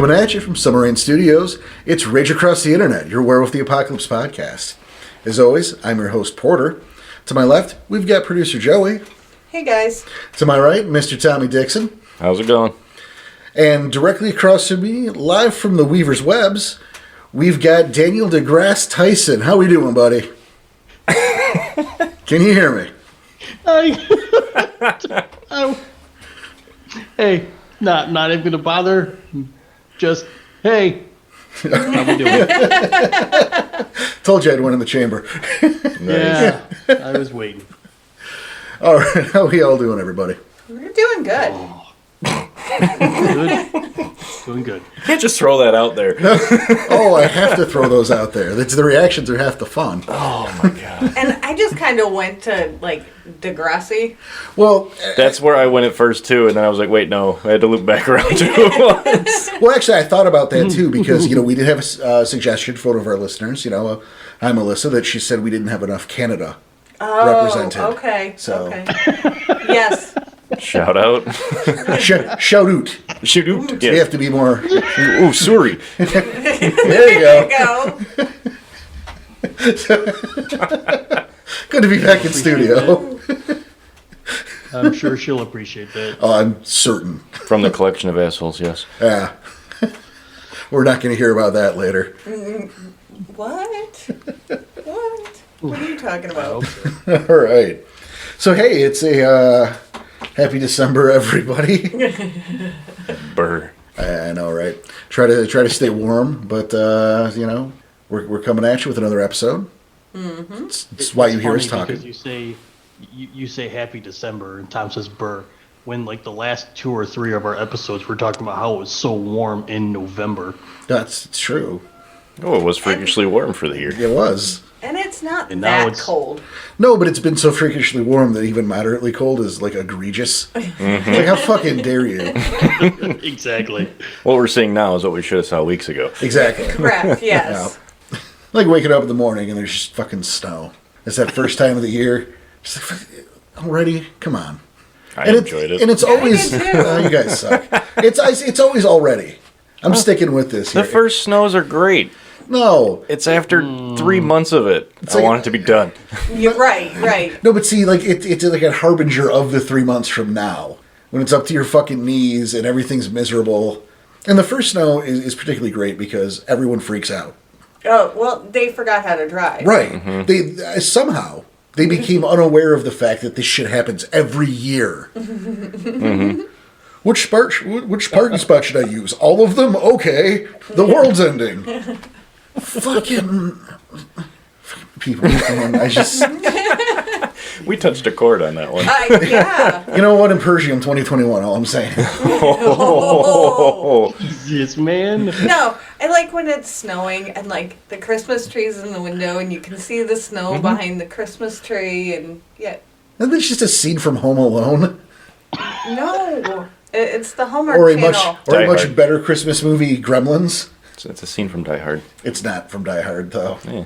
Coming at you from Summer Rain Studios, it's Rage Across the Internet, your Werewolf the Apocalypse podcast. As always, I'm your host, Porter. To my left, we've got producer Joey. Hey, guys. To my right, Mr. Tommy Dixon. How's it going? And directly across from me, live from the Weaver's Webs, we've got Daniel DeGrasse Tyson. How we doing, buddy? Can you hear me? Hey, not even gonna bother. Just hey, how we doing? Told you I'd win in the chamber. Yeah, I was waiting. All right, how we all doing, everybody? We're doing good. Good, doing good. You can't just throw that out there. Oh, I have to throw those out there. The reactions are half the fun. Oh my god. And I just kind of went to, like, Degrassi. Well, that's where I went at first too, and then I was like, wait, no, I had to loop back around to it once. Well, actually, I thought about that too because we did have a suggestion for one of our listeners. Hi Melissa, that she said we didn't have enough Canada represented. Okay. So, okay. Yes. Shout out. Shout out. Shoot out. We have to be more. Ooh, sorry. There you go. Good to be back in studio. I'm sure she'll appreciate that. Oh, I'm certain. From the collection of assholes, yes. Yeah. We're not going to hear about that later. What? What are you talking about? All right. So, hey, it's a happy December, everybody. Burr. I know, right? Try to stay warm, but we're coming at you with another episode. Mm-hmm. It's why you hear us talking. Because you say Happy December, and Tom says Burr. When like the last 2 or 3 of our episodes, we're talking about how it was so warm in November. That's true. Oh, it was freakishly warm for the year. It was. And it's not And now that it's cold. No, but it's been so freakishly warm that even moderately cold is like egregious. It's like, how fucking dare you? Exactly. What we're seeing now is what we should have saw weeks ago. Exactly. Correct, yes. Yeah. Like waking up in the morning and there's just fucking snow. It's that first time of the year. Just like, already? Come on. I enjoyed it. And it's always... I did too. You guys suck. It's always already. I'm sticking with this here. The first snows are great. No. It's after 3 months of it. I want it to be done. You're right. No, but see, like it's like a harbinger of the 3 months from now, when it's up to your fucking knees and everything's miserable. And the first snow is particularly great because everyone freaks out. Oh, well, they forgot how to drive. Right. Mm-hmm. They somehow they became unaware of the fact that this shit happens every year. Mm-hmm. Which parking spot should I use? All of them? Okay. The world's ending. Fucking people. I just... We touched a chord on that one. Yeah. You know what? In Persium 2021, all I'm saying. Oh. Yes, man. No, I like when it's snowing and like the Christmas tree's in the window and you can see the snow behind the Christmas tree and yeah. Isn't this just a scene from Home Alone? No, it's the Hallmark Or a Channel. much better Christmas movie, Gremlins? It's a scene from Die Hard. It's not from Die Hard, though. Yeah.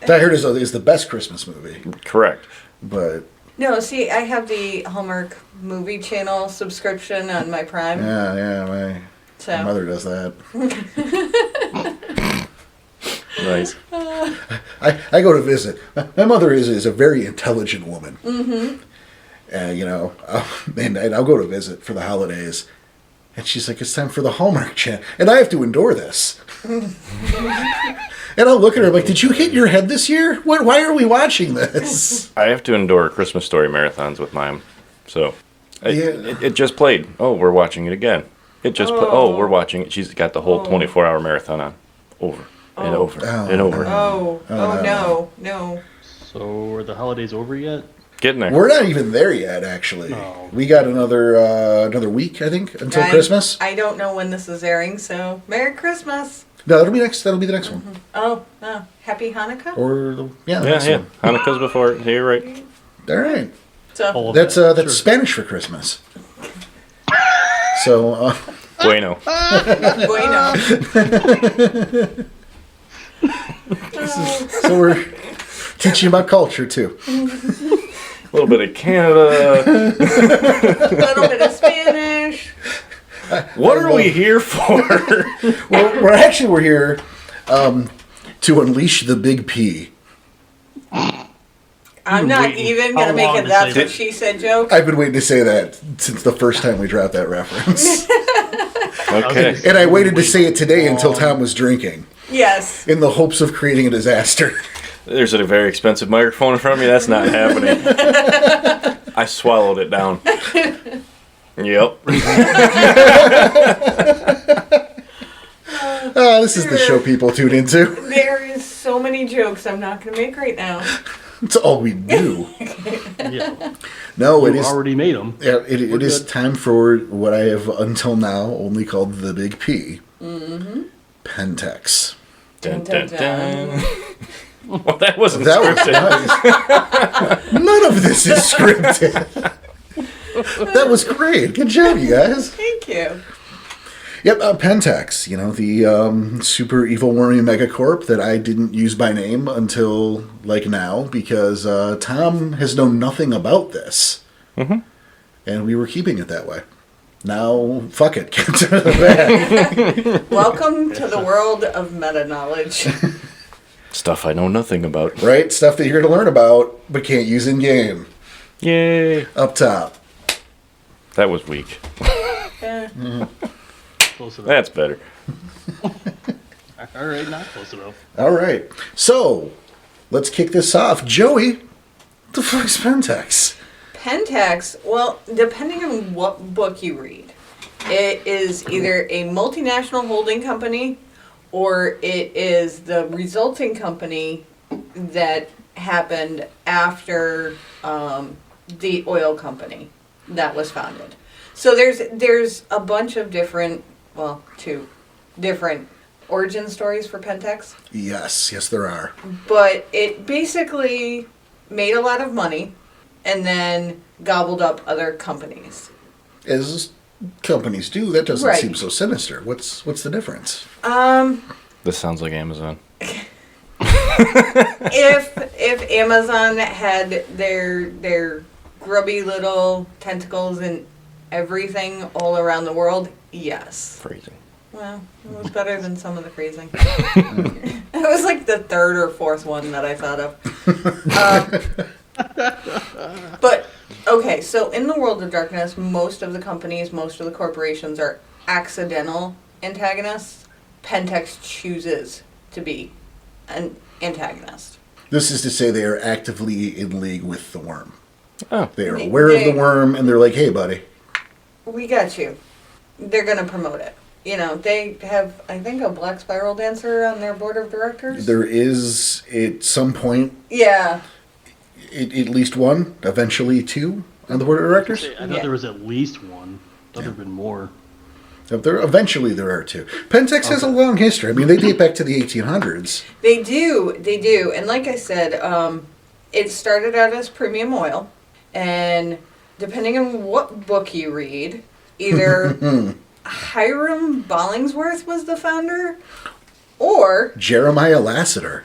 Die Hard is the best Christmas movie. Correct. But... No, see, I have the Hallmark Movie Channel subscription on my Prime. Yeah, my mother does that. Nice. I go to visit. My mother is a very intelligent woman. Mm-hmm. And I'll go to visit for the holidays. And she's like, it's time for the Hallmark Channel. And I have to endure this. And I'll look at her like, did you hit your head this year? Why are we watching this? I have to endure Christmas Story marathons with mine. So, it just played. Oh, we're watching it again. It just played. Oh, we're watching it. She's got the whole 24-hour marathon on. Over and over and over. No. So, are the holidays over yet? Getting there. We're not even there yet, actually. No. We got another week, I think, until Christmas. I don't know when this is airing, so Merry Christmas. No, that'll be the next one. Oh, Happy Hanukkah? Or the next one. Hanukkah's before. Yeah, you're right. All right. So that's sure. Spanish for Christmas. So Bueno. Bueno. So we're teaching about culture too. A little bit of Canada. A little bit of Spanish. What are we here for? Well, we're here to unleash the big P. I'm not even going to make it that's what she said joke. I've been waiting to say that since the first time we dropped that reference. Okay. And I waited to say it today until Tom was drinking. Yes. In the hopes of creating a disaster. There's a very expensive microphone in front of me. That's not happening. I swallowed it down. Yep. This is the show people tune into. There is so many jokes I'm not going to make right now. It's all we do. Yeah. No, You it is. already made them. Yeah, it is time for what I have until now only called the Big P. Mm-hmm. Pentex. Dun, dun, dun. Well, that wasn't That was scripted. nice. None of this is scripted. That was great. Good job, you guys. Thank you. Yep, Pentex, the super evil wormy megacorp that I didn't use by name until, now, because Tom has known nothing about this. Mm-hmm. And we were keeping it that way. Now, fuck it. Get to the bag. Welcome to the world of meta-knowledge. Stuff I know nothing about. Right? Stuff that you're going to learn about, but can't use in-game. Yay. Up top. That was weak. Close enough. That's better. All right, not close enough. All right. So, let's kick this off. Joey, what the fuck is Pentex? Pentex, well, depending on what book you read, it is either a multinational holding company or it is the resulting company that happened after the oil company that was founded. So there's a bunch of different, well, 2 different origin stories for Pentex. Yes, there are. But it basically made a lot of money and then gobbled up other companies. As companies do, that doesn't Right. seem so sinister. What's the difference? This sounds like Amazon. If Amazon had their grubby little tentacles in everything all around the world, yes. Phrasing. Well, it was better than some of the phrasing. It was like the 3rd or 4th one that I thought of. But, okay, so in the world of darkness, most of the companies, most of the corporations are accidental antagonists. Pentex chooses to be an antagonist. This is to say they are actively in league with the worm. Oh. They are aware of the worm, and they're like, hey, buddy. We got you. They're going to promote it. They have, I think, a Black Spiral Dancer on their board of directors. There is, at some point, Yeah. at least one, eventually 2 on the board of directors. I thought there was at least one. I thought there had been more. Eventually there are 2. Pentex has a long history. I mean, they date back to the 1800s. They do. And like I said, it started out as premium oil. And depending on what book you read, either Hiram Bollingsworth was the founder, or Jeremiah Lassiter,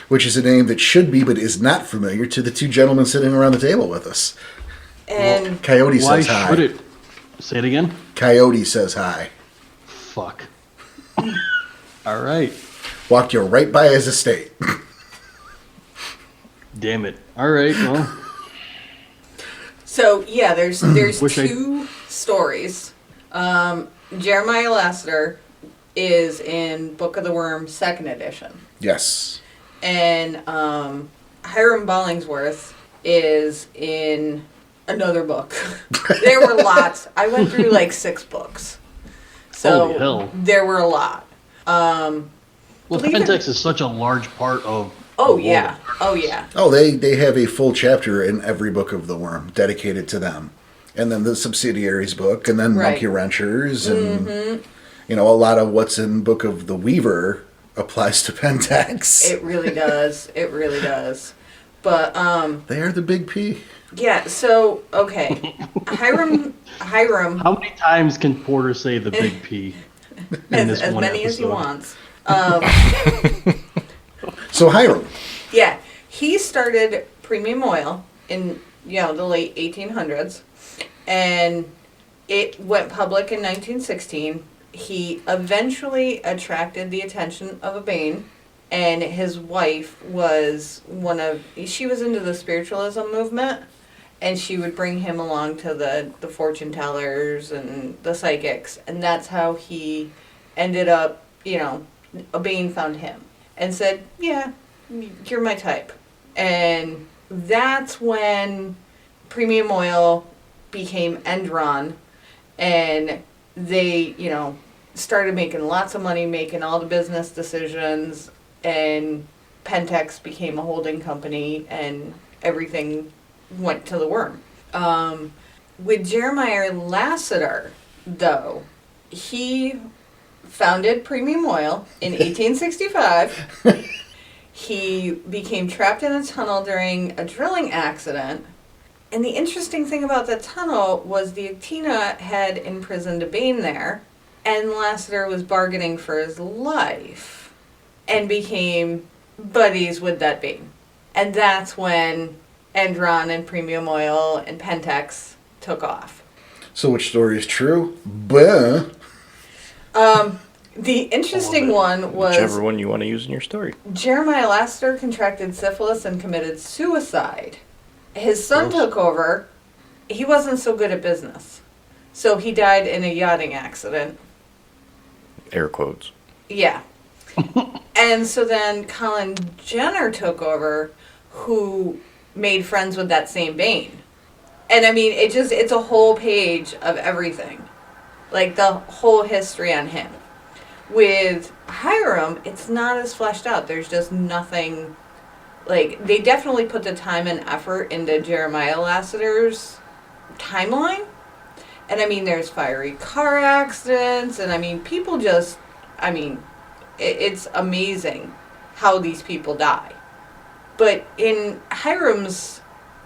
which is a name that should be but is not familiar to the 2 gentlemen sitting around the table with us. and Coyote Why says hi. should it? Say it again? Coyote says hi. Fuck. All right. Walked you right by his estate. Damn it. All right, well. so yeah, there's Wish 2 stories. Jeremiah Lassiter is in Book of the Worm 2nd edition. Yes. And Hiram Bollingsworth is in another book. There were lots. I went through 6 books. So Holy hell. there were a lot. Well, Believe it- Pentex is such a large part of. Oh the yeah. world. Oh yeah. Oh, they have a full chapter in every book of the worm dedicated to them. And then the subsidiaries book, and then Right. Monkey Wrenchers, and a lot of what's in Book of the Weaver applies to Pentex. It really does. It really does. But They are the big P. yeah, so okay. Hiram How many times can Porter say the big P? In this as one many as he episode? wants. So Hiram. Yeah, he started premium oil in the late 1800s, and it went public in 1916. He eventually attracted the attention of a Bane, and his wife was she was into the spiritualism movement, and she would bring him along to the fortune tellers and the psychics, and that's how he ended up, a Bane found him and said, yeah, you're my type. And that's when Premium Oil became Enron, and they, started making lots of money, making all the business decisions, and Pentex became a holding company, and everything went to the worm. With Jeremiah Lasseter, though, he founded Premium Oil in 1865. He became trapped in a tunnel during a drilling accident. And the interesting thing about the tunnel was the Actina had imprisoned a Bane there, and Lasseter was bargaining for his life and became buddies with that Bane. And that's when Enron and Premium Oil and Pentex took off. So which story is true? Buh. The interesting one was... Whichever one you want to use in your story. Jeremiah Lasseter contracted syphilis and committed suicide. His son took over. He wasn't so good at business. So he died in a yachting accident. Air quotes. Yeah. And so then Colin Jenner took over, who made friends with that same Bane. And I mean, it's a whole page of everything. Like the whole history on him. With Hiram, it's not as fleshed out. There's just nothing. Like, they definitely put the time and effort into Jeremiah Lasseter's timeline. And I mean, there's fiery car accidents, and I mean, people just, it's amazing how these people die. But in Hiram's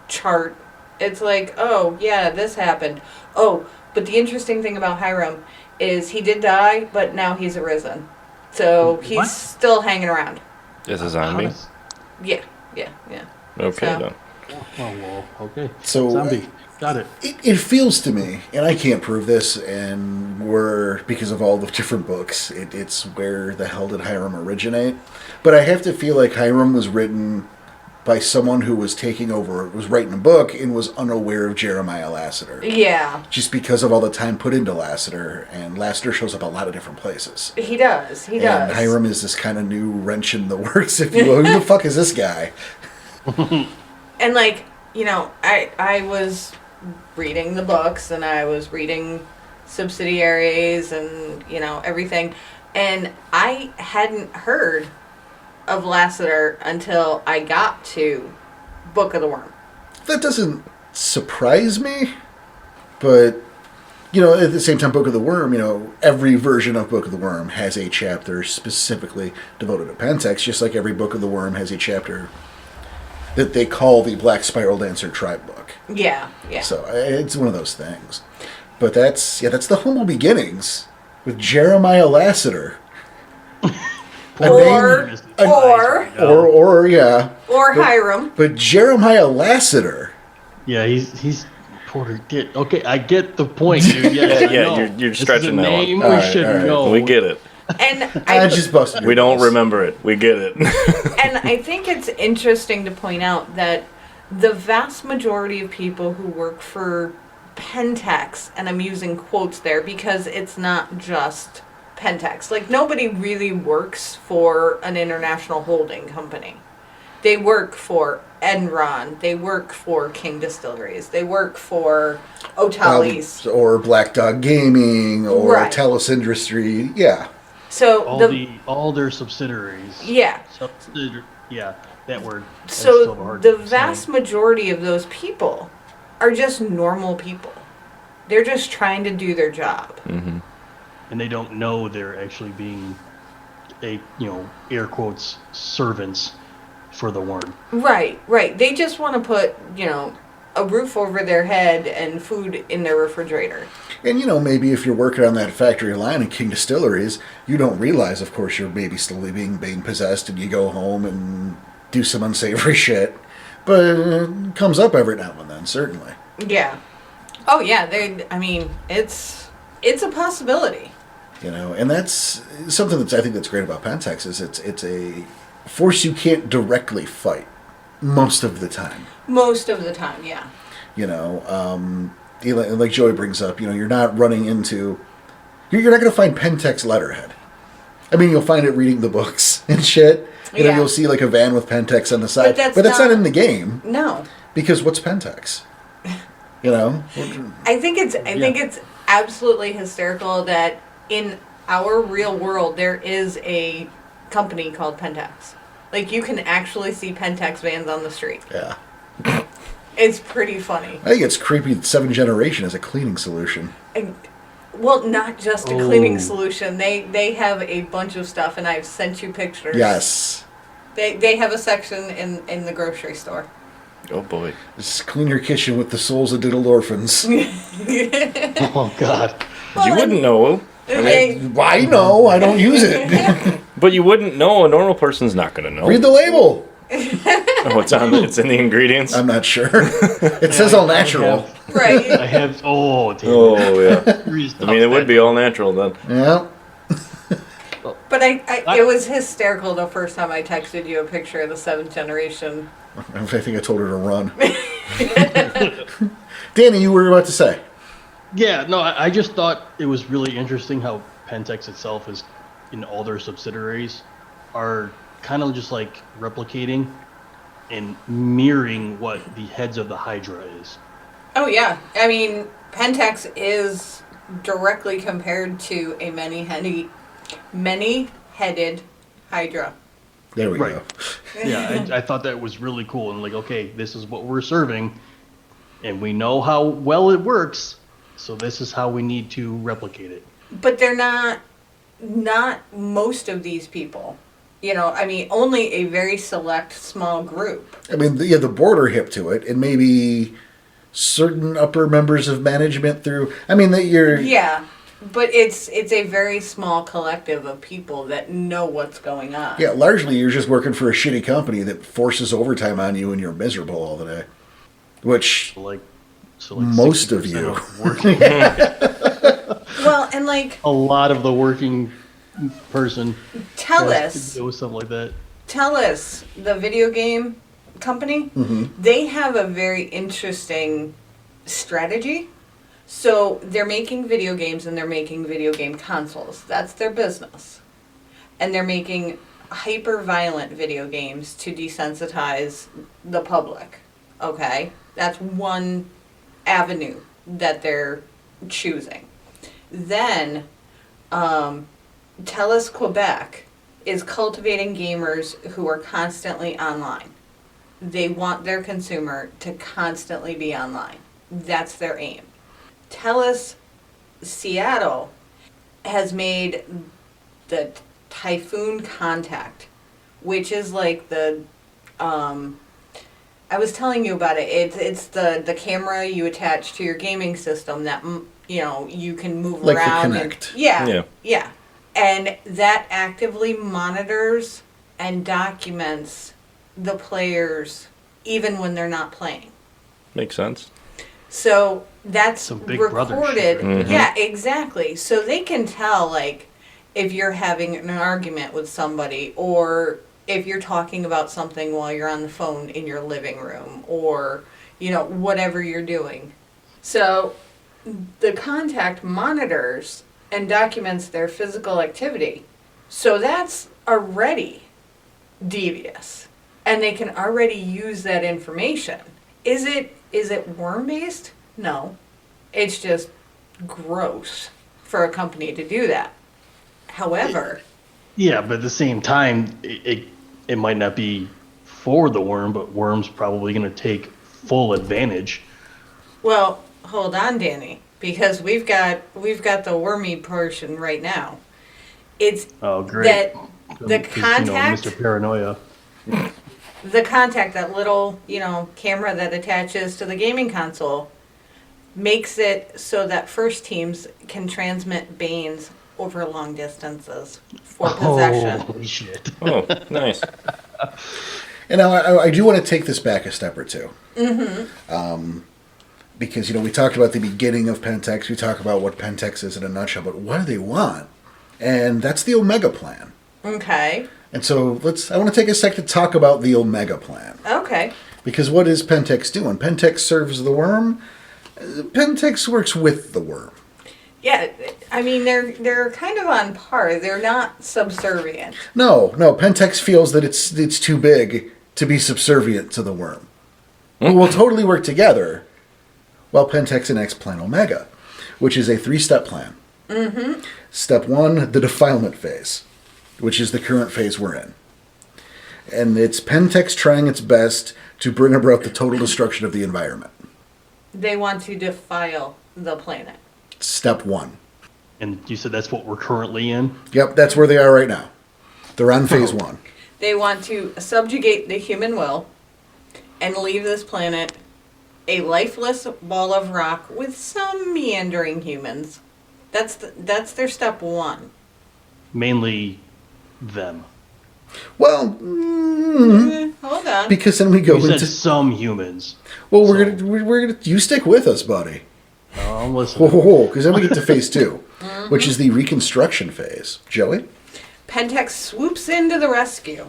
chart, it's like, oh, yeah, this happened. Oh, but the interesting thing about Hiram is he did die, but now he's arisen. So he's still hanging around. Is a zombie? Yeah. Okay, So- then. Oh, well, okay. So Zombie. Got it. it feels to me, and I can't prove this, and because of all the different books, it's where the hell did Hiram originate? But I have to feel like Hiram was written by someone who was was writing a book and was unaware of Jeremiah Lasseter. Yeah. Just because of all the time put into Lasseter, and Lasseter shows up a lot of different places. He does. And Hiram is this kind of new wrench in the works, if you will. Who the fuck is this guy? And I was reading the books, and I was reading subsidiaries and, everything. And I hadn't heard of Lasseter until I got to Book of the Worm. That doesn't surprise me, but, at the same time, Book of the Worm, every version of Book of the Worm has a chapter specifically devoted to Pentex, just like every Book of the Worm has a chapter that they call the Black Spiral Dancer Tribe book. Yeah. So it's one of those things. But that's the humble beginnings with Jeremiah Lasseter. Or Hiram. But Jeremiah Lasseter. Yeah, he's Porter. Okay, I get the point, dude. Yes, I know. You're stretching this is a that name one. we should know. We get it. And I just busted. We don't remember it. We get it. And I think it's interesting to point out that the vast majority of people who work for Pentex, and I'm using quotes there because it's not just Pentex. Like, nobody really works for an international holding company. They work for Enron. They work for King Distilleries. They work for Otali's. Or Black Dog Gaming, or Right. Telus Industry. Yeah. So all their subsidiaries. Yeah. Yeah, that word. That's So so hard the to say. vast majority of those people are just normal people. They're just trying to do their job. Mm-hmm. And they don't know they're actually being air quotes servants for the worm. Right. They just want to put, a roof over their head and food in their refrigerator. And, maybe if you're working on that factory line in King Distilleries, you don't realize, of course, you're maybe slowly being possessed, and you go home and do some unsavory shit. But it comes up every now and then, certainly. Yeah. Oh yeah, it's a possibility. And that's something I think that's great about Pentex is it's a force you can't directly fight most of the time. Most of the time, yeah. Like Joey brings up, you're not running into, you're not going to find Pentex letterhead. I mean, you'll find it reading the books and shit. Yeah. You'll see like a van with Pentex on the side, But that's not in the game. No. Because what's Pentex? I think it's absolutely hysterical that in our real world there is a company called Pentex. Like you can actually see Pentex vans on the street. Yeah. It's pretty funny. I think it's creepy that 7th Generation is a cleaning solution. Well, not just a cleaning solution. They have a bunch of stuff, and I've sent you pictures. Yes. They have a section in the grocery store. Oh boy. Just clean your kitchen with the souls of diddled orphans. Oh God. Well, you wouldn't know. Why no? I don't use it. But you wouldn't know. A normal person's not going to know. Read the label. Oh, it's in the ingredients. I'm not sure. It says all natural. Right. I have. Oh, damn. Oh yeah. I mean, it would be all natural then. Yeah. But it was hysterical the first time I texted you a picture of the 7th Generation. I think I told her to run. Danny, you were about to say. Yeah, no, I just thought it was really interesting how Pentex itself is, in all their subsidiaries, are kind of just like replicating and mirroring what the heads of the Hydra is. Oh yeah, I mean Pentex is directly compared to a many-headed Hydra. There we Right. go. Yeah, I thought that was really cool. And like, okay, this is what we're serving, and we know how well it works, so this is how we need to replicate it. But they're not most of these people. I mean, only a very select small group. I mean, the board are hip to it, and maybe certain upper members of management through. I mean, that you're. Yeah, but it's a very small collective of people that know what's going on. Yeah, largely you're just working for a shitty company that forces overtime on you, and you're miserable all the day. Which So most of 60% you. working, Well, and like a lot of the working person. Tellus, It was something like that. Tellus, the video game company, they have a very interesting strategy. So they're making video games and they're making video game consoles. That's their business. And they're making hyper-violent video games to desensitize the public. Okay? That's one avenue that they're choosing. Then, Tellus Quebec is cultivating gamers who are constantly online. They want their consumer to constantly be online. That's their aim. Tellus Seattle has made the Typhoon Contact, which is like the I was telling you about it. It's the camera you attach to your gaming system that you can move Like the around. Kinect. Yeah. And that actively monitors and documents the players even when they're not playing. Makes sense. So that's Some Big Brother recorded. shit, right? Yeah, exactly. So they can tell like if you're having an argument with somebody or if you're talking about something while you're on the phone in your living room or whatever you're doing. So the contact monitors and documents their physical activity. So that's already devious. And they can already use that information. Is it worm-based? No. It's just gross for a company to do that. However... Yeah, but at the same time, it might not be for the worm, but worm's probably going to take full advantage. Well, hold on, Danny, because we've got the wormy portion right now. It's great. that the contact, Mr. Paranoia. the contact, that little camera that attaches to the gaming console, makes it so that first teams can transmit banes over long distances for possession. Holy shit. Oh, nice. And now I do want to take this back a step or two. Mm-hmm. because, we talked about the beginning of Pentex, we talk about what Pentex is in a nutshell, but what do they want? And that's the Omega Plan. Okay. And so I want to take a sec to talk about the Omega Plan. Okay. Because what is Pentex doing? Pentex serves the worm. Pentex works with the worm. Yeah, I mean, they're kind of on par. They're not subservient. No. Pentex feels that it's too big to be subservient to the worm. But we'll totally work together while Pentex enacts Plan Omega, which is a 3-step plan. Mm-hmm. Step 1, the defilement phase, which is the current phase we're in. And it's Pentex trying its best to bring about the total destruction of the environment. They want to defile the planet. Step 1. And you said that's what we're currently in? Yep, that's where they are right now. They're on phase 1. They want to subjugate the human will and leave this planet a lifeless ball of rock with some meandering humans. That's their step 1. Mainly them. Well, Hold on. because then we go You said into some humans. well, we're gonna you stick with us, buddy. I'm listening. Because then we get to phase 2, which is the reconstruction phase. Joey, Pentex swoops into the rescue.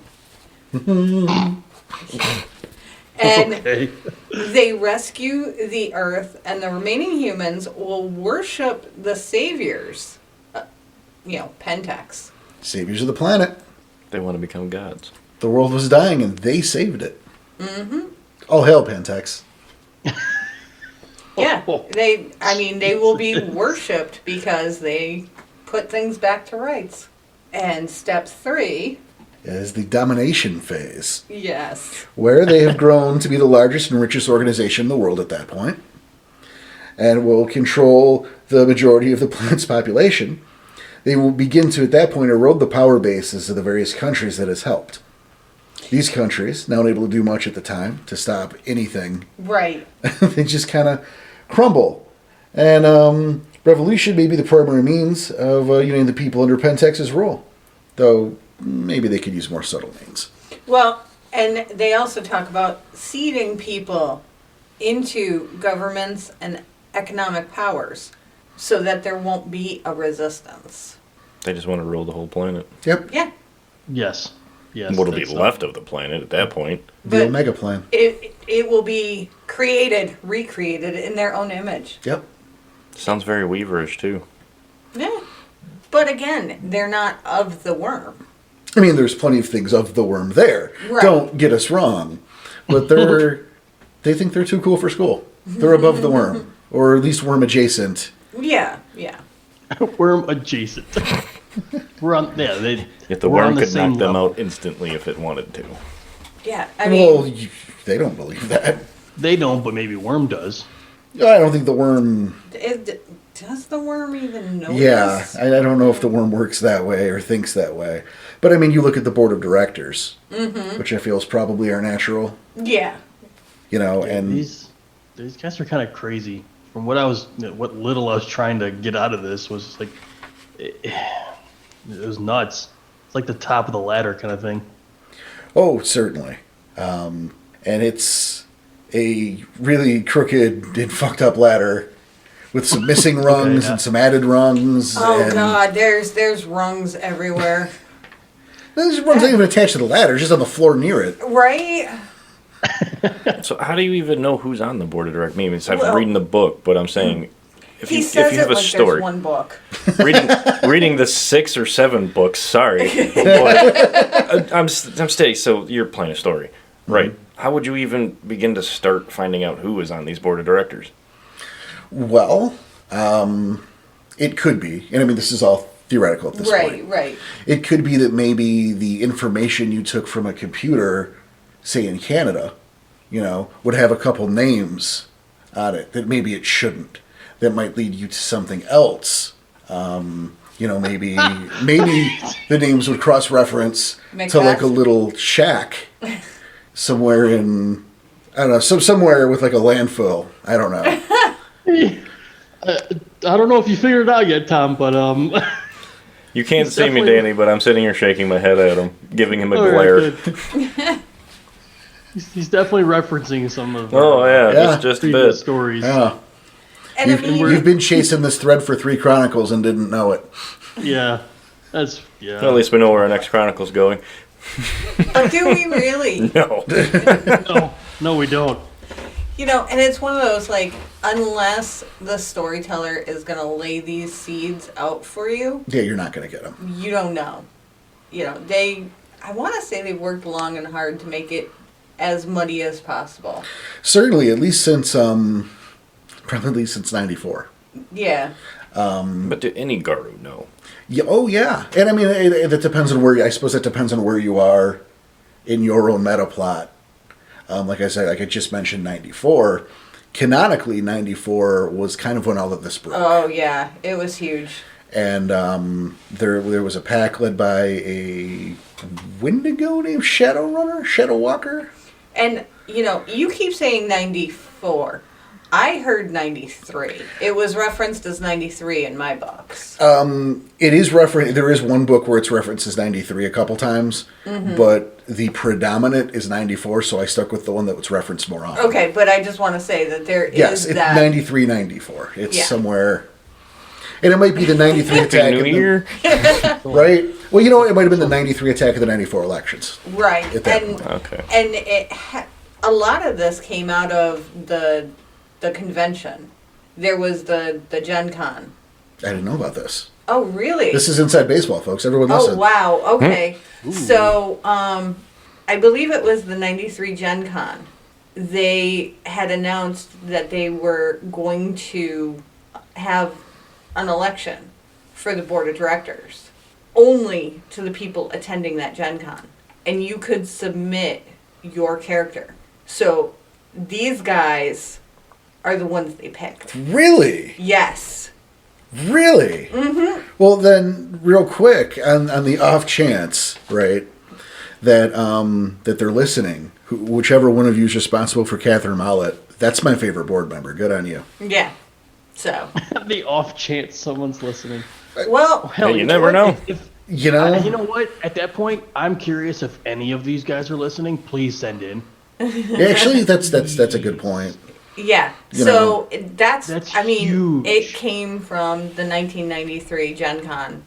And Okay. they rescue the Earth, and the remaining humans will worship the saviors. Pentex. saviors of the planet. They want to become gods. The world was dying, and they saved it. Mm-hmm. All hail, Pentex. Yeah, they will be worshipped because they put things back to rights. And step 3, Is the domination phase, yes. where they have grown to be the largest and richest organization in the world at that point, and will control the majority of the planet's population. They will begin to, at that point, erode the power bases of the various countries that has helped. These countries, not able to do much at the time to stop anything, Right. they just kind of crumble. And revolution may be the primary means of uniting the people under Pentex's rule, though maybe they could use more subtle means. Well, and they also talk about seeding people into governments and economic powers so that there won't be a resistance. They just want to rule the whole planet. Yep, Yeah. Yes. Yes. What'll be that's, left of the planet at that point? the But- Omega Plan. It will be recreated in their own image. Yep. Sounds very Weaverish too. Yeah. But again, they're not of the worm. I mean, there's plenty of things of the worm there. Right. Don't get us wrong. But they think they're too cool for school. They're above the worm, or at least worm adjacent. Yeah. Worm adjacent. We're on. Yeah. Yet the we're on worm the could same knock them level. out instantly if it wanted to. Yeah. I mean, Well, they don't believe that. They don't, but maybe Worm does. I don't think the worm. does the worm even know Yeah, this? I don't know if the worm works that way or thinks that way. But I mean, you look at the board of directors, which I feel is probably our natural. Yeah. And These guys are kind of crazy. From what little I was trying to get out of this was like, it was nuts. It's like the top of the ladder kind of thing. oh, certainly. And it's a really crooked and fucked up ladder with some missing rungs yeah. and some added rungs. Oh and God, there's rungs everywhere. Those rungs aren't even attached to the ladder, just on the floor near it. Right? So how do you even know who's on the board of directors? Maybe I've Well- reading the book, but I'm saying if He you says have it a like story, there's one book. reading the 6 or 7 books. Sorry, but I'm steady. So you're playing a story, right? How would you even begin to start finding out who is on these board of directors? Well, it could be. And I mean, this is all theoretical at this point. Right. It could be that maybe the information you took from a computer, say in Canada, would have a couple names on it that maybe it shouldn't. That might lead you to something else. Maybe the names would cross-reference to like a little shack somewhere in, I don't know, somewhere with like a landfill. I don't know. I don't know if you figured it out yet, Tom, but You can't It's see me, definitely- Danny, but I'm sitting here shaking my head at him, giving him a all right, glare. good. He's definitely referencing some of Oh yeah, Yeah. just a previous bit. stories. Yeah. And I mean, You've been chasing this thread for 3 Chronicles and didn't know it. Yeah, At least we know where our next Chronicle's going. but do we really? No. No, we don't. You know, and it's one of those, like, unless the storyteller is going to lay these seeds out for you, Yeah, you're not going to get them. you don't know. You know, I want to say they've worked long and hard to make it as muddy as possible. Certainly, at least since, probably since 94. Yeah. But do any Garu know? Yeah, oh, yeah. And I mean, it depends on I suppose it depends on where you are in your own meta plot. Like I said, like I just mentioned 94. Canonically, 94 was kind of when all of this broke. Oh, yeah. It was huge. And there was a pack led by a Wendigo named Shadow Walker. And, you know, you keep saying 94. I heard 93. It was referenced as 93 in my books. It is there is one book where it's referenced as 93 a couple times, but the predominant is 94, so I stuck with the one that was referenced more often. Okay, but I just want to say that there is Yes, it's that. 93, 94. It's Yeah. somewhere. And it might be the 93 Happy attack. New Year. Right? Well, you know what? It might have been the 93 attack of the 94 elections. Right. At that And, point. Okay. and a lot of this came out of the convention. There was the Gen Con. I didn't know about this. Oh, really? This is Inside Baseball, folks. Everyone listen. Oh, wow. Okay. So, I believe it was the 93 Gen Con. They had announced that they were going to have an election for the board of directors only to the people attending that Gen Con. And you could submit your character. So, these guys are the ones they picked. Really? Yes. Really? Mm-hmm. Well, then, real quick, on the off chance, right, that that they're listening, whichever one of you is responsible for Catherine Mollett, that's my favorite board member. Good on you. Yeah. So, The off chance someone's listening. well, Hell, Hey, you never know. You know? You know what? At that point, I'm curious if any of these guys are listening. Please send in. Yeah, actually, that's a good point. yeah. You So that's I mean, huge. it came from the 1993 Gen Con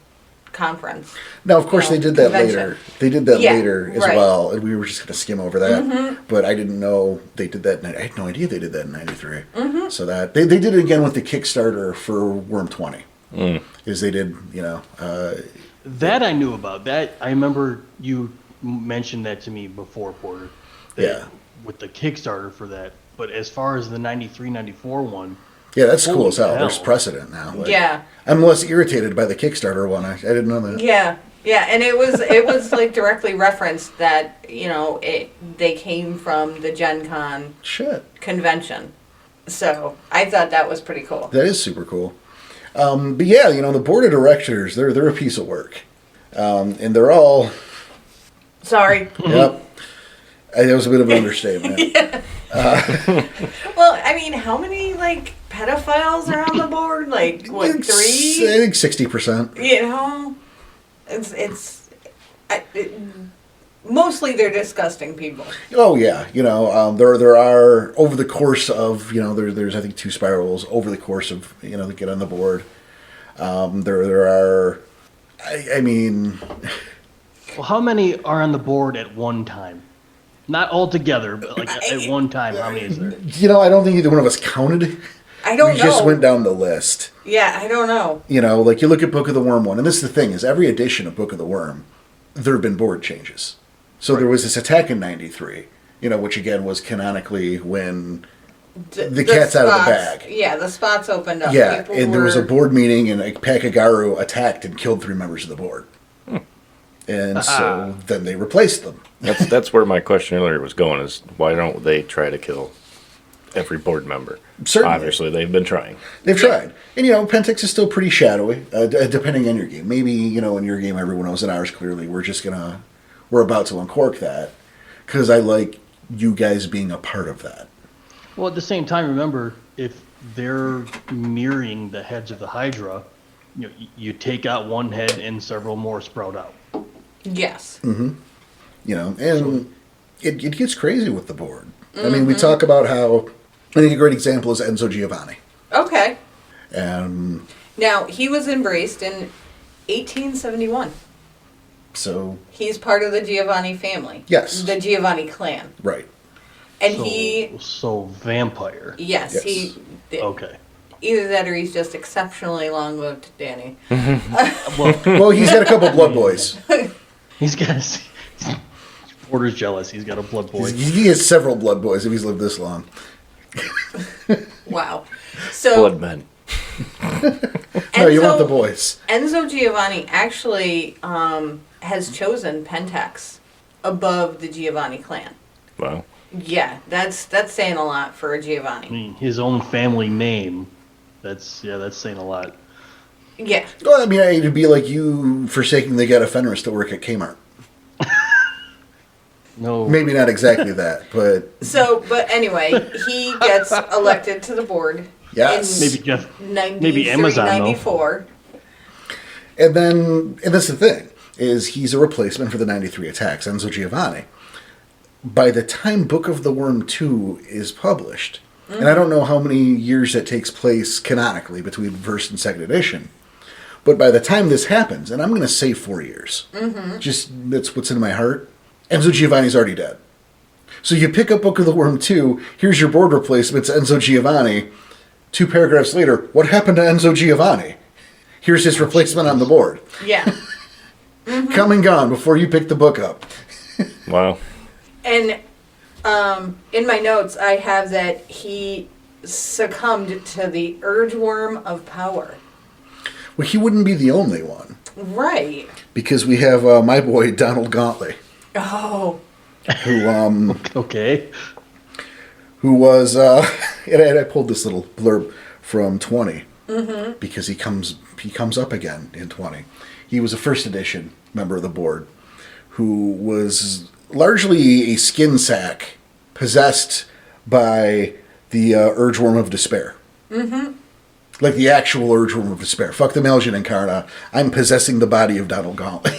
conference. Now, of course, No, they did that convention. later. They did that Yeah, later as right. well, and we were just going to skim over that. But I didn't know they did that. I had no idea they did that in '93. So that they did it again with the Kickstarter for Worm 20. Is they did, you know, That I knew about. That I remember you mentioned that to me before, Porter. that- Yeah. With the Kickstarter for that. But as far as the 93, 94 one, yeah, that's cool Holy as hell. There's hell. precedent now. Like, Yeah. I'm less irritated by the Kickstarter one. I didn't know that. Yeah. Yeah, and it was like directly referenced that, you know, they came from the Gen Con Shit, convention. So, I thought that was pretty cool. that is super cool. But yeah, you know, the board of directors, they're a piece of work, and they're all. Sorry. Yep. That was a bit of an understatement. Well, I mean, how many like pedophiles are on the board? Like what, I 3? think 60%. You know, mostly they're disgusting people. Oh yeah, you know, there are over the course of, you know, there's I think 2 spirals over the course of, you know, that get on the board. There are, I mean, well, how many are on the board at one time? Not all together, but like at one time, how many is there? you know, I don't think either one of us counted. I don't We know. just went down the list. Yeah, I don't know. You know, like you look at Book of the Worm 1, and this is the thing, is every edition of Book of the Worm, there have been board changes. So there was this attack in 93, you know, which again was canonically when the cat's out of the spots- bag. Yeah, the spots opened up. Yeah, People and there was a were- board meeting, and a pack of Garu attacked and killed 3 members of the board. And so then they replaced them. That's where my question earlier was going, is why don't they try to kill every board member? Certainly. Obviously, they've been trying. They've tried. And, you know, Pentex is still pretty shadowy, depending on your game. Maybe, you know, in your game everyone knows, in ours clearly we're about to uncork that, because I like you guys being a part of that. Well, at the same time, remember, if they're mirroring the heads of the hydra, you take out one head and several more sprout out. Yes. You know, and it gets crazy with the board. I mean, we talk about how, I think a great example is Enzo Giovanni. Okay. And Now, he was embraced in 1871. so, He's part of the Giovanni family. Yes. The Giovanni clan. right. And So vampire. yes, Yes. he, Okay. either that or he's just exceptionally long-lived, Danny. Well, he's had a couple blood boys. He's got. Porter's jealous. He's got a blood boy. He has several blood boys if he's lived this long. Wow. So, Blood men. No, you want the boys. Enzo Giovanni actually has chosen Pentex above the Giovanni clan. Wow. Yeah, that's saying a lot for a I Giovanni. mean, his own family name. That's saying a lot. Yeah. Well, I mean, it'd be like you forsaking the Geta Fenris to work at Kmart. No. Maybe not exactly that, but So, but anyway, he gets elected to the board. yes. Maybe Jeff. 93, Maybe Amazon, though. 94. And that's the thing, is he's a replacement for the 93 attacks, Enzo Giovanni. By the time Book of the Worm 2 is published, and I don't know how many years that takes place canonically between first and second edition, but by the time this happens, and I'm going to say 4 years, just that's what's in my heart, Enzo Giovanni's already dead. So you pick up Book of the Worm 2, here's your board replacement, it's Enzo Giovanni. 2 paragraphs later, what happened to Enzo Giovanni? Here's his replacement on the board. Yeah. Come and gone before you pick the book up. Wow. And in my notes, I have that he succumbed to the urgeworm of power. Well, he wouldn't be the only one, Right. because we have my boy Donald Gauntlet, Oh. who Okay. who was and I pulled this little blurb from 20 because he comes up again in 20. He was a first edition member of the board who was largely a skin sack possessed by the urgeworm of despair. Like the actual urgeworm of despair. Fuck the Melgian Incarna. I'm possessing the body of Donald Gauntlet.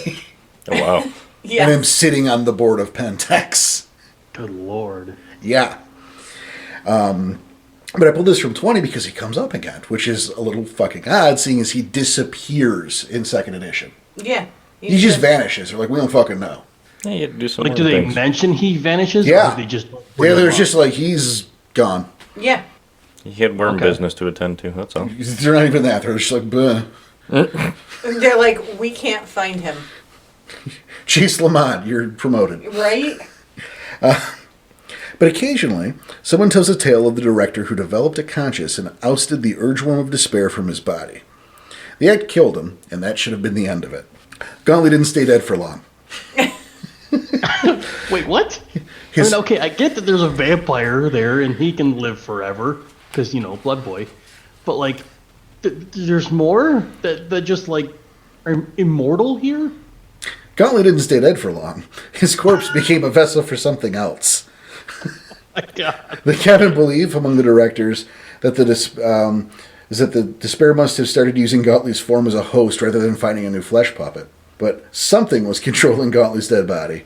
Oh, wow. Yeah. And I'm sitting on the board of Pentex. Good lord. Yeah. But I pulled this from 20 because he comes up again, which is a little fucking odd, seeing as he disappears in second edition. Yeah. He just vanishes. They're like, we don't fucking know. Yeah, you had to do some Like, more do they things. mention he vanishes? Yeah. Or they just. Yeah, there's just like, he's gone. Yeah. He had worm Okay. business to attend to, that's all. They're not even that. They're just like, bleh. They're like, we can't find him. Chase Lamont, you're promoted. Right? But occasionally, someone tells a tale of the director who developed a conscience and ousted the urgeworm of despair from his body. The act killed him, and that should have been the end of it. Gauntlet didn't stay dead for long. Wait, what? His- I mean, okay, I get that there's a vampire there and he can live forever because Blood Boy, but like, there's more that just like are immortal here. Gauntlet didn't stay dead for long. His corpse became a vessel for something else. My God. The canon believe among the directors that the despair must have started using Gauntlet's form as a host rather than finding a new flesh puppet. But something was controlling Gauntlet's dead body,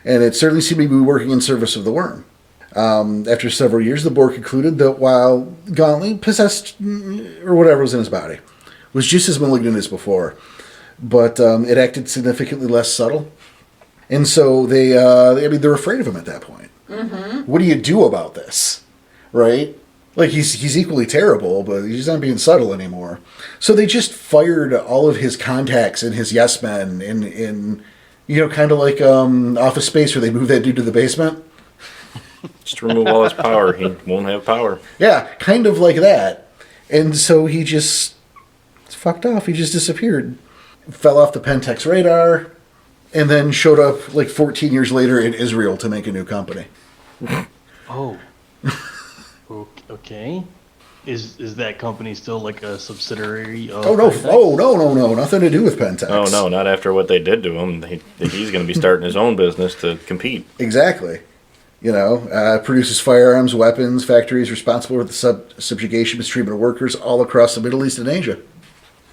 and it certainly seemed to be working in service of the worm. After several years, the board concluded that while Gauntlet possessed, or whatever was in his body, was just as malignant as before, but it acted significantly less subtle. And so they're afraid of him at that point. What do you do about this? Right? Like, he's equally terrible, but he's not being subtle anymore. So they just fired all of his contacts and his yes men in kind of like Office Space where they move that dude to the basement. Just remove all his power. He won't have power. Yeah, kind of like that. And so he just fucked off. He just disappeared. Fell off the Pentex radar, and then showed up like 14 years later in Israel to make a new company. Oh. Okay. Is that company still like a subsidiary of? Oh, no. Pentex? Oh, no. Nothing to do with Pentex. Oh, no, not after what they did to him. He's going to be starting his own business to compete. Exactly. Produces firearms, weapons, factories responsible for the subjugation, mistreatment of workers all across the Middle East and Asia.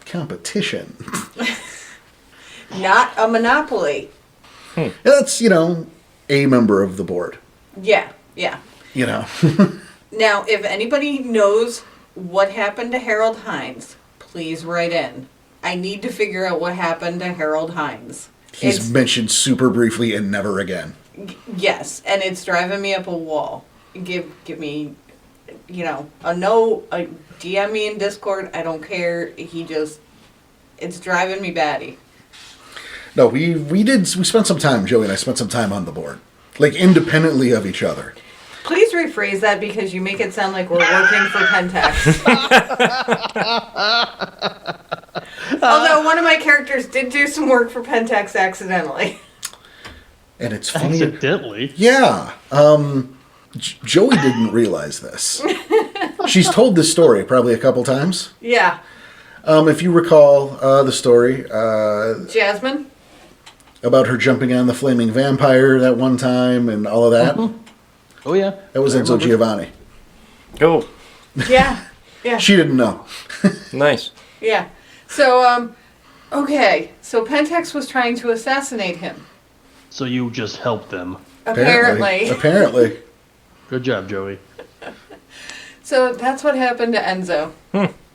Competition. Not a monopoly. That's, a member of the board. Yeah. You know. Now, if anybody knows what happened to Harold Hines, please write in. I need to figure out what happened to Harold Hines. He's mentioned super briefly and never again. Yes, and it's driving me up a wall. Give me, a note, DM me in Discord. I don't care. It's driving me batty. No, we spent some time, Joey and I spent some time on the board. Like, independently of each other. Please rephrase that because you make it sound like we're working for Pentex. Although one of my characters did do some work for Pentex accidentally. And it's funny. Accidentally? Yeah. Joey didn't realize this. She's told this story probably a couple times. Yeah. If you recall the story. Jasmine? About her jumping on the flaming vampire that one time and all of that. Mm-hmm. Oh, yeah. That was Enzo Giovanni. Oh, Yeah. Yeah. She didn't know. nice. Yeah. So, okay. So Pentex was trying to assassinate him. So you just helped them. Apparently. Good job, Joey. So that's what happened to Enzo.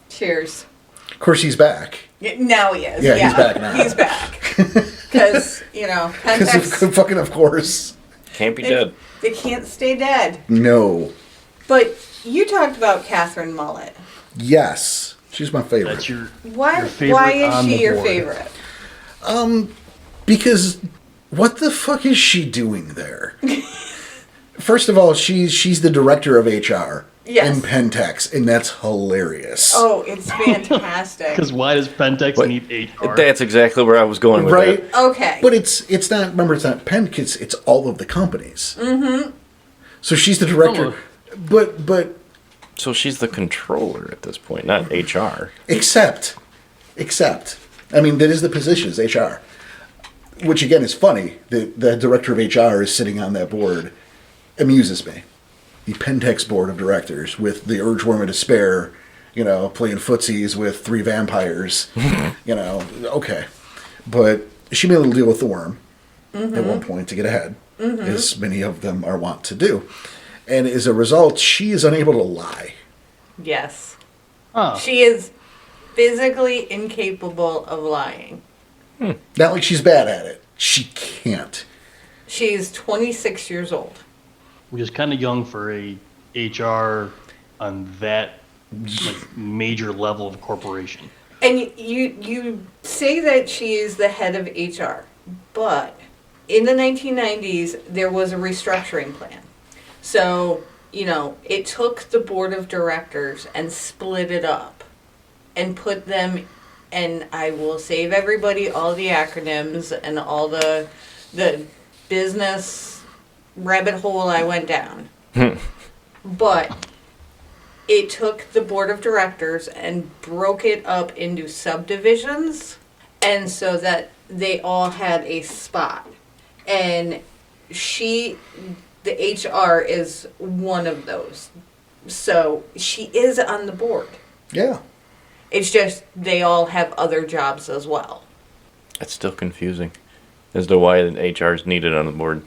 Cheers. Of course, he's back. Now he is. Yeah, he's back now. He's back. Because, Pentex... Fucking of course. Can't be dead. They can't stay dead. No. But you talked about Catherine Mullet. Yes. She's my favorite. That's your Why favorite is on she the your board. favorite? Because what the fuck is she doing there? First of all, she's the director of HR in Pentex, and that's hilarious. Oh, it's fantastic. Because why does Pentex need HR? That's exactly where I was going with Right? that. Okay. But it's not, remember, it's not Pentex, it's all of the companies. Mm-hmm. So she's the director. But So she's the controller at this point, not HR. except, I mean, that is the position, is HR. Which, again, is funny. The director of HR is sitting on that board. Amuses me. The Pentex board of directors with the Urgeworm of Despair, playing footsies with 3 vampires. Okay. But she made a little deal with the worm at one point to get ahead, as many of them are wont to do. And as a result, she is unable to lie. Yes. Oh. She is physically incapable of lying. Not like she's bad at it. She can't. She's 26 years old. Which is kind of young for a HR on that major level of a corporation. And you say that she is the head of HR, but in the 1990s, there was a restructuring plan. So, it took the board of directors and split it up and put them, and I will save everybody all the acronyms and all the business rabbit hole I went down. But it took the board of directors and broke it up into subdivisions, and so that they all had a spot. And the HR is one of those. So she is on the board. Yeah. It's just they all have other jobs as well. It's still confusing as to why HR is needed on the board.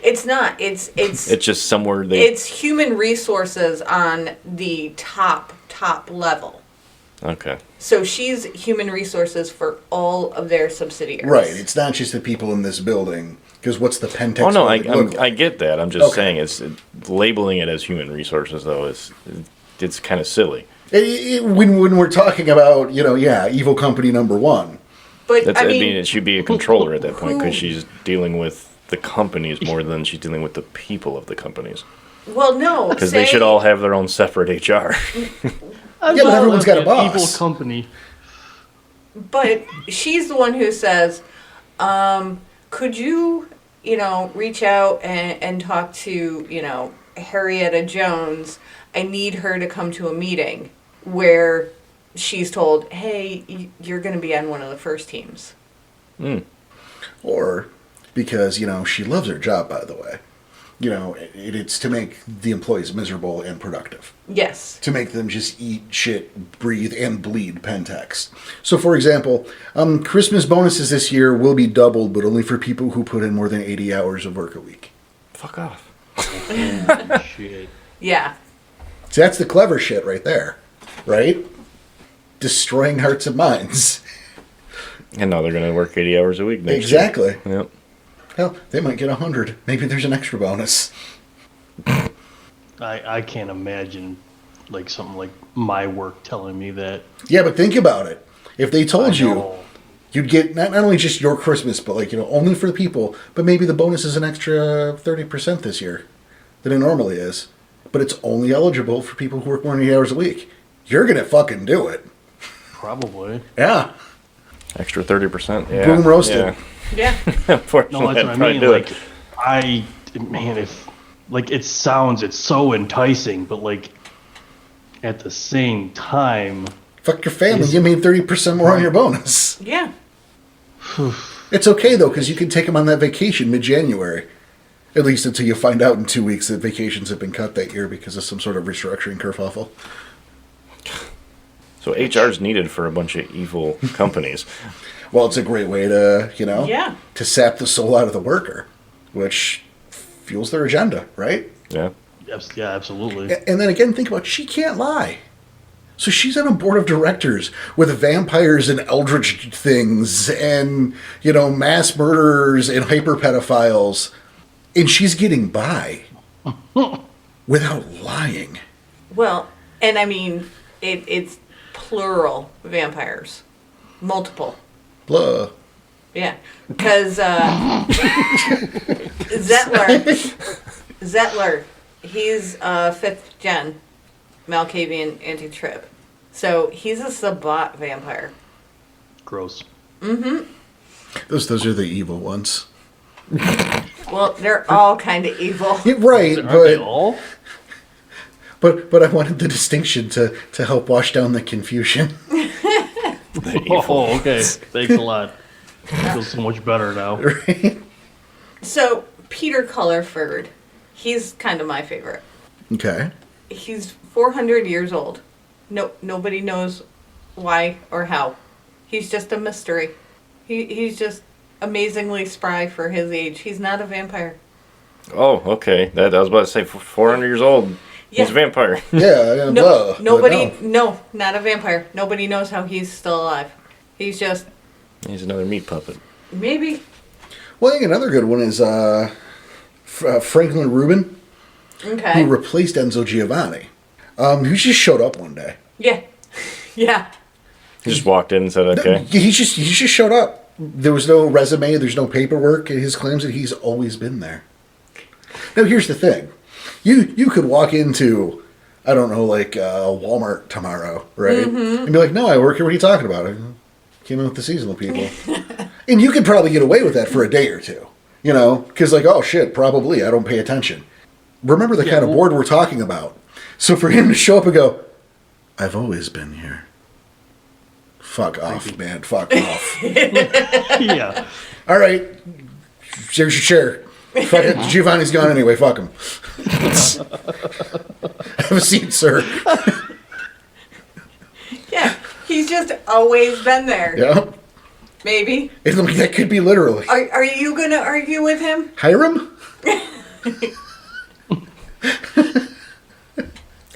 It's not. It's just somewhere It's human resources on the top level. Okay. So she's human resources for all of their subsidiaries. Right. It's not just the people in this building. Because what's the Pentex? Oh no, building look like? I get that. I'm just saying labeling it as human resources though it's kind of silly. When we're talking about evil company number 1. But I mean, it should be a controller at that point because she's dealing with the companies more than she's dealing with the people of the companies. Well, no, because they should all have their own separate HR. But everyone's got a boss. Evil company. But she's the one who says, could you, reach out and talk to, Harrietta Jones? I need her to come to a meeting where she's told, hey, you're going to be on one of the first teams. Or because, she loves her job, by the way. it's to make the employees miserable and productive. Yes. To make them just eat, shit, breathe, and bleed Pentex. So, for example, Christmas bonuses this year will be doubled, but only for people who put in more than 80 hours of work a week. Fuck off. Shit. Yeah. So that's the clever shit right there, right? Destroying hearts and minds. And now they're going to work 80 hours a week next Exactly. year. Yep. Hell, they might get 100. Maybe there's an extra bonus. I can't imagine like something like my work telling me that. Yeah, but think about it. If they told you know. you'd get not only just your Christmas, but only for the people, but maybe the bonus is an extra 30% this year than it normally is. But it's only eligible for people who work more than 8 hours a week. You're going to fucking do it. Probably. Yeah. Extra 30%. Yeah. Boom roasted. Yeah. Unfortunately, No, that's what I'd I probably mean. do Like, it. it's so enticing, but like at the same time, Fuck your family. You made 30% more on your bonus. Yeah. It's okay, though, because you can take them on that vacation mid-January. At least until you find out in 2 weeks that vacations have been cut that year because of some sort of restructuring kerfuffle. So HR's needed for a bunch of evil companies. Well, it's a great way to, Yeah. to sap the soul out of the worker, which fuels their agenda, right? Yeah. yes, yeah, absolutely. And then again, think about she can't lie. So she's on a board of directors with vampires and eldritch things and, mass murderers and hyper-pedophiles. And she's getting by without lying. Well, and I mean, it's plural vampires. Multiple. Blah. Yeah. Because Zettler, he's 5th gen Malkavian anti-trib. So he's a Sabbat vampire. Gross. Those are the evil ones. Well, they're all kind of evil. Yeah, right, Aren't they but all? but I wanted the distinction to help wash down the confusion. The evil. Oh, okay. Thanks a lot. I feel so much better now. Right? So Peter Colorford, he's kind of my favorite. Okay. He's 400 years old. Nobody knows why or how. He's just a mystery. He's just amazingly spry for his age. He's not a vampire. Oh, okay. That I was about to say 400 years old. Yeah. He's a vampire. Yeah. No, but nobody. no. No, not a vampire. Nobody knows how he's still alive. He's just He's another meat puppet. maybe. Well, I think another good one is Franklin Rubin, Okay. who replaced Enzo Giovanni, who just showed up one day. Yeah. Yeah. He just walked in and said, okay. He just showed up. There was no resume. There's no paperwork. And his claims that he's always been there. Now, here's the thing. You could walk into, I don't know, like Walmart tomorrow, right? And be like, no, I work here. What are you talking about? I came in with the seasonal people. And you could probably get away with that for a day or two. Because oh, shit, probably. I don't pay attention. Remember the kind of board we're talking about. So for him to show up and go, I've always been here. Fuck off, man. Fuck off. Yeah. All right. There's your chair. Fuck it. Giovanni's gone anyway. Fuck him. Have a seat, sir. Yeah. He's just always been there. Yeah. Maybe. That could be literally. Are you gonna argue with him? Hiram?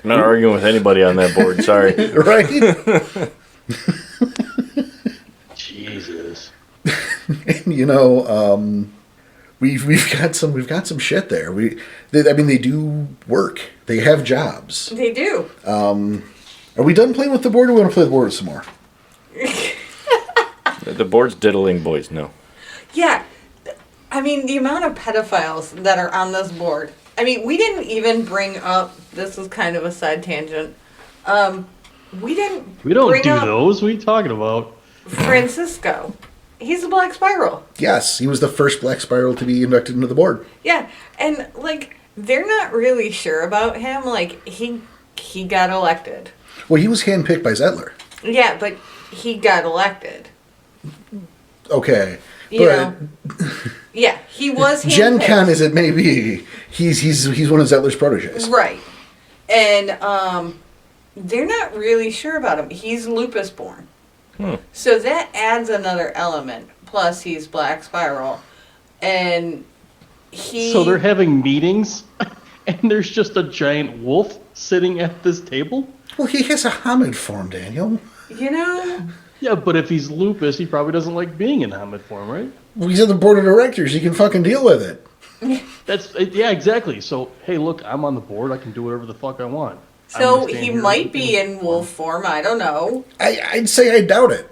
I'm not arguing with anybody on that board. Sorry. Right? Jesus. And, we've got some shit there. They do work. They have jobs. They do. Are we done playing with the board, or we want to play the board some more? The board's diddling boys, no. Yeah. I mean, the amount of pedophiles that are on this board. I mean, we didn't even bring up, this is kind of a side tangent. We don't do up those. What are you talking about? Francisco. He's a Black Spiral. Yes, he was the first Black Spiral to be inducted into the board. Yeah. And, they're not really sure about him. He got elected. Well, he was handpicked by Zettler. Yeah, but he got elected. Okay. You But know. Yeah, he was Gen handpicked. Con as it may be, he's one of Zettler's proteges. Right. And they're not really sure about him. He's lupus born. So that adds another element. Plus, he's Black Spiral. And So they're having meetings, and there's just a giant wolf sitting at this table? Well, he has a Hamid form, Daniel. You know... Yeah, but if he's lupus, he probably doesn't like being in Hamid form, right? Well, he's on the board of directors. He can fucking deal with it. Yeah, exactly. So, hey, look, I'm on the board. I can do whatever the fuck I want. So I'm gonna stand he here might and- be in wolf form. I don't know. I'd say I doubt it.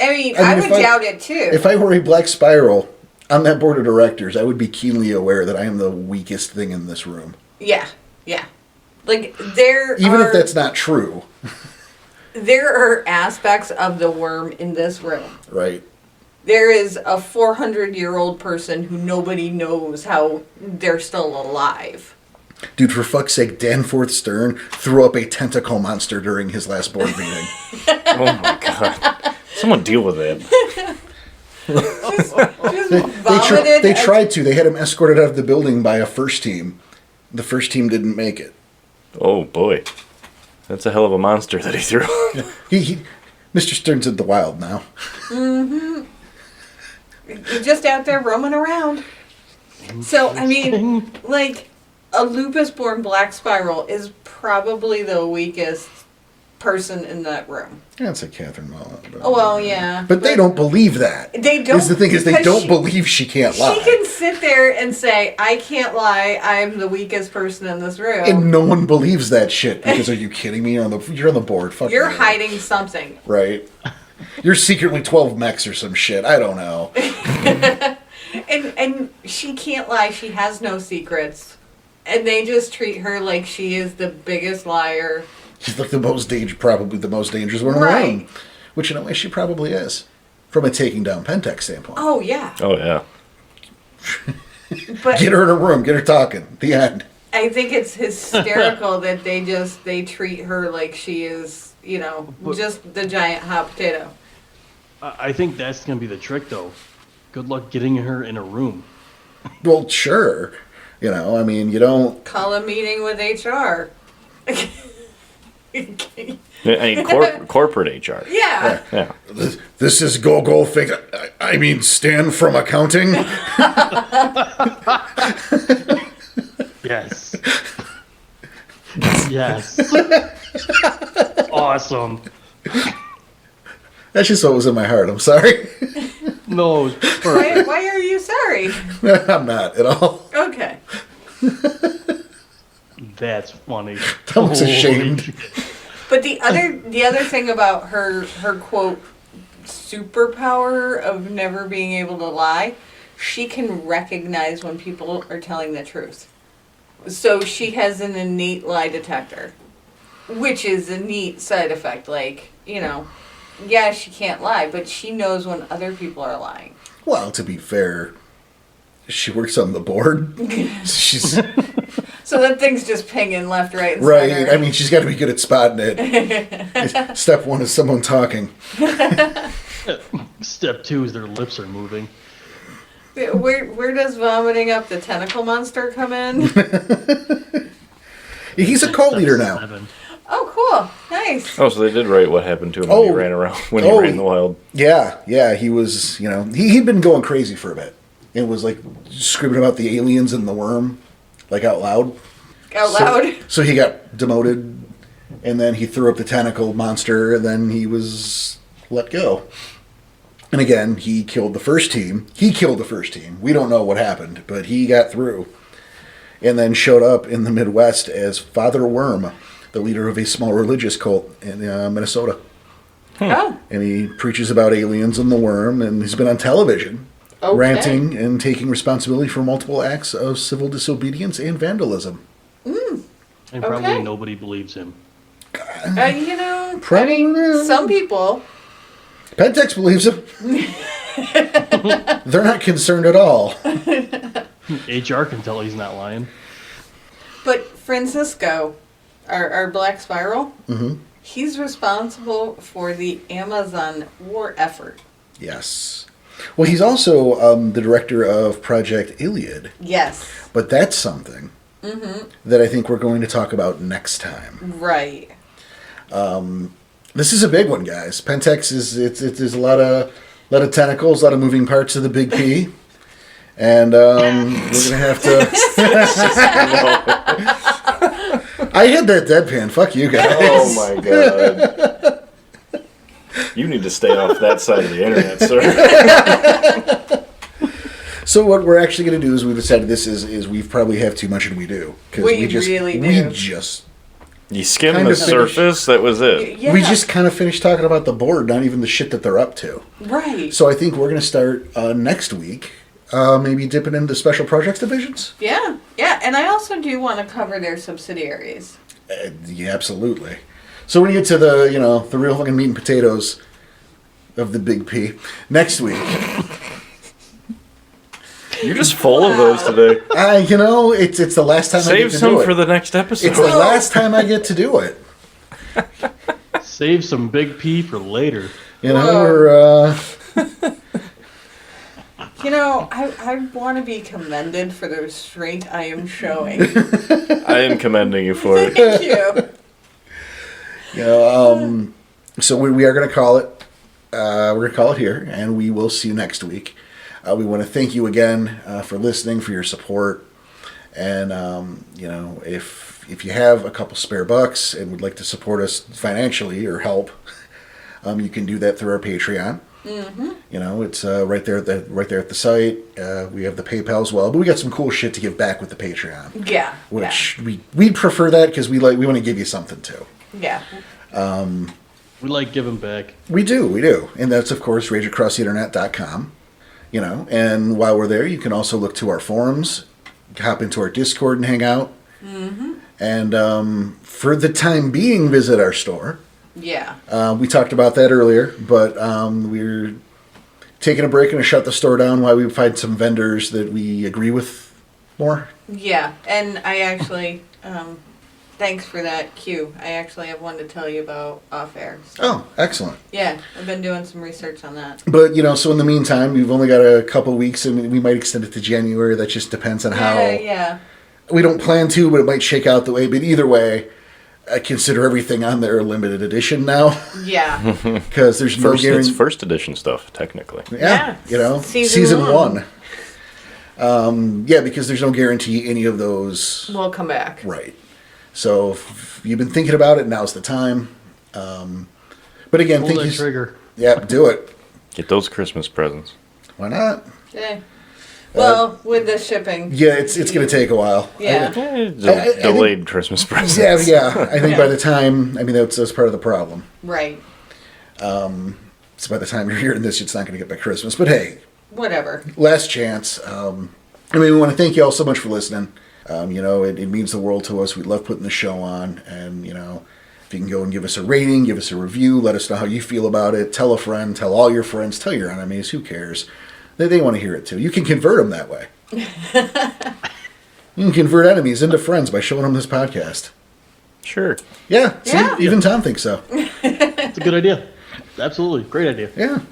I mean, I I mean, would if doubt it too. If I were a Black Spiral on that board of directors, I would be keenly aware that I am the weakest thing in this room. Yeah. Like, Even if that's not true. There are aspects of the worm in this room. Right. There is a 400-year-old person who nobody knows how they're still alive. Dude, for fuck's sake, Danforth Stern threw up a tentacle monster during his last board meeting. Oh my god. Someone deal with it. Just vomited. They tried to. They had him escorted out of the building by a first team. The first team didn't make it. Oh boy. That's a hell of a monster that he threw. Mr. Stern's in the wild now. He's just out there roaming around. So, I mean, like, a lupus-born Black Spiral is probably the weakest person in that room. That's a Catherine Mullen. Oh, well, yeah. But they don't believe that. They don't. Is the thing is they because don't believe she can't lie. She can sit there and say, I can't lie, I'm the weakest person in this room. And no one believes that shit because are you kidding me? You're on the board. Fuck You're you. hiding something. Right. You're secretly 12 mechs or some shit. I don't know. And she can't lie, she has no secrets. And they just treat her like she is the biggest liar. She's like probably the most dangerous one in the room. Which in a way she probably is. From a taking down Pentex standpoint. Oh, yeah. Oh yeah. But Get her in a room, get her talking. The end. I think it's hysterical that they treat her like she is, just the giant hot potato. I think that's going to be the trick, though. Good luck getting her in a room. Well, sure. You don't... Call a meeting with HR. I mean, corporate HR. Yeah. Yeah. This is go fix. I mean, Stan from accounting. Yes. Yes. Awesome. That's just what was in my heart. I'm sorry. No, it was perfect. Why are you sorry? I'm not at all. Okay. That's funny. I was Holy ashamed. shit. But the other thing about her quote superpower of never being able to lie, she can recognize when people are telling the truth. So she has an innate lie detector, which is a neat side effect. Like, yeah, she can't lie, but she knows when other people are lying. Well, to be fair, she works on the board. She's So that thing's just pinging left, right, and right. center. I mean, she's got to be good at spotting it. Step one is someone talking. Step 2 is their lips are moving. Where does vomiting up the tentacle monster come in? He's a cult leader Step now. 7. Oh, cool. Nice. Oh, so they did write what happened to him when he ran around when he ran in the wild. Yeah. He was, he'd been going crazy for a bit. It was like screaming about the aliens and the worm, like out loud. Out loud. So he got demoted, and then he threw up the tentacle monster, and then he was let go. And again, he killed the first team. We don't know what happened, but he got through. And then showed up in the Midwest as Father Worm, the leader of a small religious cult in Minnesota. Oh. And he preaches about aliens and the worm, and he's been on television ranting and taking responsibility for multiple acts of civil disobedience and vandalism. And probably nobody believes him. Probably not. Some people. Pentex believes him. They're not concerned at all. HR can tell he's not lying. But Francisco, our Black Spiral, he's responsible for the Amazon war effort. Yes. Well, he's also the director of Project Iliad, Yes. but that's something that I think we're going to talk about next time. Right. This is a big one, guys. Pentex is a lot of tentacles, a lot of moving parts of the Big P, and we're gonna have to. I had that deadpan. Fuck you guys. Oh my god. You need to stay off that side of the internet, sir. So what we're actually going to do is we decided this is we probably have too much and we do. Because We really do. We just You skimmed Kind the of surface, that was it. Yeah. we just kind of finished talking about the board, not even the shit that they're up to. Right. So I think we're going to start next week, maybe dipping into special projects divisions. Yeah. Yeah. And I also do want to cover their subsidiaries. Yeah, absolutely. So when you get to the real fucking meat and potatoes of the Big P next week. You're just full of those today. It's the last time I get Save to some do it. for the next episode. It's the last time I get to do it. Save some Big P for later. We're I want to be commended for the restraint I am showing. I am commending you for it. Thank you. So we are going to call it. We're going to call it here, and we will see you next week. We want to thank you again for listening, for your support, and if you have a couple spare bucks and would like to support us financially or help, you can do that through our Patreon. Mm-hmm. It's right there at the site. We have the PayPal as well, but we got some cool shit to give back with the Patreon. Yeah. Which we'd prefer that because we want to give you something too. Yeah. We like giving back. We do. And that's, of course, rageacrosstheinternet.com. And while we're there, you can also look to our forums, hop into our Discord and hang out. Mm-hmm. And for the time being, visit our store. Yeah. We talked about that earlier, but we're taking a break and to shut the store down while we find some vendors that we agree with more. Yeah. And I actually, thanks for that cue. I actually have one to tell you about off air. So. Oh, excellent. Yeah. I've been doing some research on that. But, so in the meantime, we've only got a couple weeks, and we might extend it to January. That just depends on how... Yeah. We don't plan to, but it might shake out the way. But either way, I consider everything on there limited edition now. Yeah. Because there's no It's guarantee. first edition stuff, technically. Yeah, season one. Because there's no guarantee any of those We'll come back. Right. So if you've been thinking about it, now's the time. But again, Pull that trigger. Yeah, do it. Get those Christmas presents. Why not? Yeah. Well, with the shipping. Yeah, it's going to take a a Yeah. Delayed Christmas presents. Yeah. I think by the time, that's part of the problem. Right. So by the time you're hearing this, it's not going to get by Christmas. But hey, Whatever. last chance. We want to thank you all so much for listening. It means the world to us. We love putting the show on. And, if you can go and give us a rating, give us a review, let us know how you feel about it. Tell a friend, tell all your friends, tell your enemies. Who cares? They want to hear it too. You can convert them that way. You can convert enemies into friends by showing them this podcast. Sure. Yeah. See, Yeah. even Tom thinks so. It's a good idea. Absolutely. Great idea. Yeah.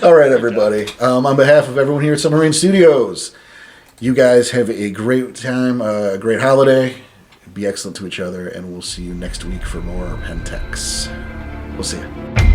All right, everybody. On behalf of everyone here at Submarine Studios, you guys have a great time, a great holiday. Be excellent to each other, and we'll see you next week for more Pentex. We'll see you.